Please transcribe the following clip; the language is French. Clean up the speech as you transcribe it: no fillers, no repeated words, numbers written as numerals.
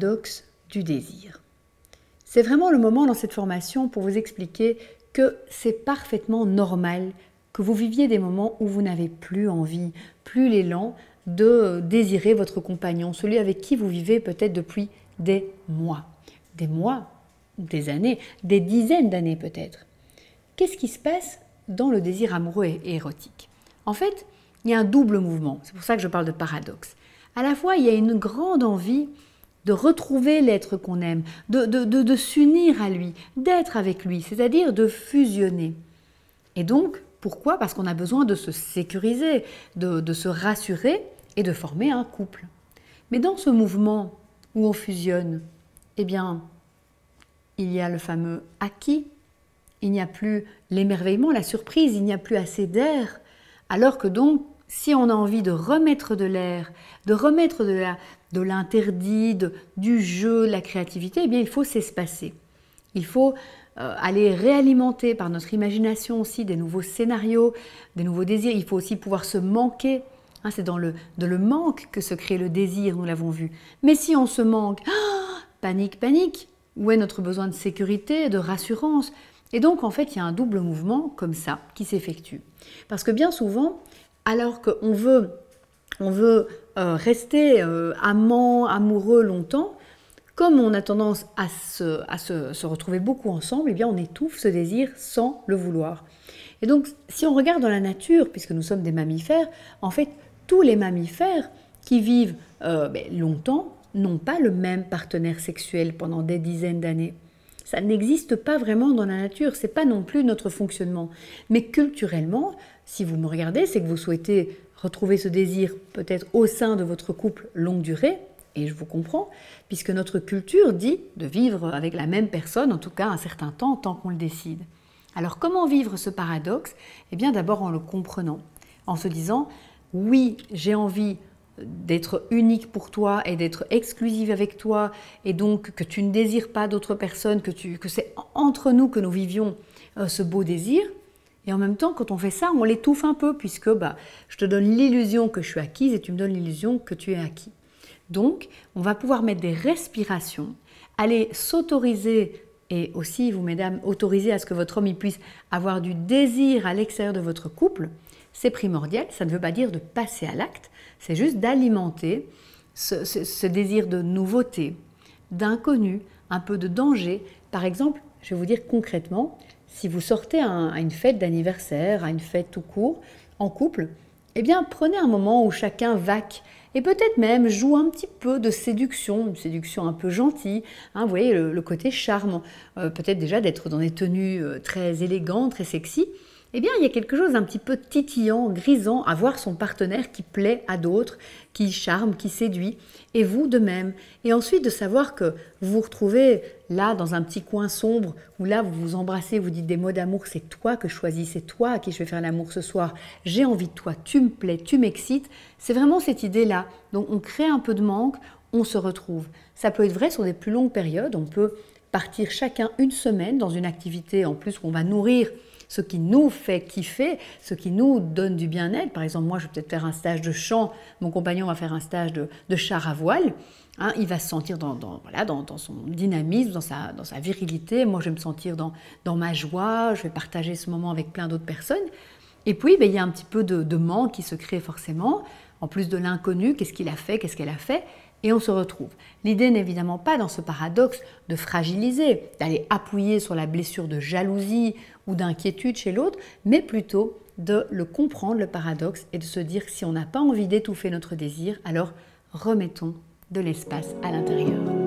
paradoxe du désir. C'est vraiment le moment dans cette formation pour vous expliquer que c'est parfaitement normal que vous viviez des moments où vous n'avez plus envie, plus l'élan de désirer votre compagnon, celui avec qui vous vivez peut-être depuis des mois, des années, des dizaines d'années peut-être. Qu'est-ce qui se passe dans le désir amoureux et érotique? En fait, il y a un double mouvement, c'est pour ça que je parle de paradoxe. À la fois, il y a une grande envie de retrouver l'être qu'on aime, de s'unir à lui, d'être avec lui, c'est-à-dire de fusionner. Et donc, pourquoi? Parce qu'on a besoin de se sécuriser, de se rassurer et de former un couple. Mais dans ce mouvement où on fusionne, eh bien, il y a le fameux acquis, il n'y a plus l'émerveillement, la surprise, il n'y a plus assez d'air. Alors que donc, si on a envie de remettre de l'air, de remettre de l'interdit, du jeu, de la créativité, eh bien, il faut s'espacer. Il faut aller réalimenter par notre imagination aussi des nouveaux scénarios, des nouveaux désirs. Il faut aussi pouvoir se manquer. Hein, c'est dans le manque que se crée le désir, nous l'avons vu. Mais si on se manque, panique, panique. Où est notre besoin de sécurité, de rassurance? Et donc, en fait, il y a un double mouvement comme ça qui s'effectue. Parce que bien souvent, alors qu'on veut rester amant, amoureux longtemps, comme on a tendance à se retrouver beaucoup ensemble, eh bien on étouffe ce désir sans le vouloir. Et donc, si on regarde dans la nature, puisque nous sommes des mammifères, en fait, tous les mammifères qui vivent longtemps n'ont pas le même partenaire sexuel pendant des dizaines d'années. Ça n'existe pas vraiment dans la nature, c'est pas non plus notre fonctionnement. Mais culturellement, si vous me regardez, c'est que vous souhaitez retrouver ce désir peut-être au sein de votre couple longue durée, et je vous comprends, puisque notre culture dit de vivre avec la même personne, en tout cas un certain temps, tant qu'on le décide. Alors comment vivre ce paradoxe? Eh bien d'abord en le comprenant, en se disant « oui, j'ai envie d'être unique pour toi et d'être exclusive avec toi, et donc que tu ne désires pas d'autres personnes, que c'est entre nous que nous vivions ce beau désir ». Et en même temps, quand on fait ça, on l'étouffe un peu, puisque je te donne l'illusion que je suis acquise et tu me donnes l'illusion que tu es acquis. Donc, on va pouvoir mettre des respirations, aller s'autoriser, et aussi, vous mesdames, autoriser à ce que votre homme il puisse avoir du désir à l'extérieur de votre couple. C'est primordial, ça ne veut pas dire de passer à l'acte, c'est juste d'alimenter ce désir de nouveauté, d'inconnu, un peu de danger. Par exemple, je vais vous dire concrètement, si vous sortez à une fête d'anniversaire, à une fête tout court, en couple, eh bien prenez un moment où chacun vaque et peut-être même joue un petit peu de séduction, une séduction un peu gentille, hein, vous voyez le côté charme, peut-être déjà d'être dans des tenues très élégantes, très sexy. Eh bien, il y a quelque chose d'un petit peu titillant, grisant à voir son partenaire qui plaît à d'autres, qui charme, qui séduit, et vous de même. Et ensuite de savoir que vous vous retrouvez là dans un petit coin sombre, où là vous vous embrassez, vous dites des mots d'amour, c'est toi que je choisis, c'est toi à qui je vais faire l'amour ce soir, j'ai envie de toi, tu me plais, tu m'excites. C'est vraiment cette idée-là. Donc on crée un peu de manque, on se retrouve. Ça peut être vrai sur des plus longues périodes, on peut partir chacun une semaine dans une activité en plus où on va nourrir ce qui nous fait kiffer, ce qui nous donne du bien-être. Par exemple, moi, je vais peut-être faire un stage de chant, mon compagnon va faire un stage de char à voile. Hein, il va se sentir dans son dynamisme, dans sa virilité. Moi, je vais me sentir dans ma joie, je vais partager ce moment avec plein d'autres personnes. Et puis, il y a un petit peu de manque qui se crée forcément, en plus de l'inconnu, qu'est-ce qu'il a fait, qu'est-ce qu'elle a fait, et on se retrouve. L'idée n'est évidemment pas dans ce paradoxe de fragiliser, d'aller appuyer sur la blessure de jalousie ou d'inquiétude chez l'autre, mais plutôt de le comprendre, le paradoxe, et de se dire que si on n'a pas envie d'étouffer notre désir, alors remettons de l'espace à l'intérieur.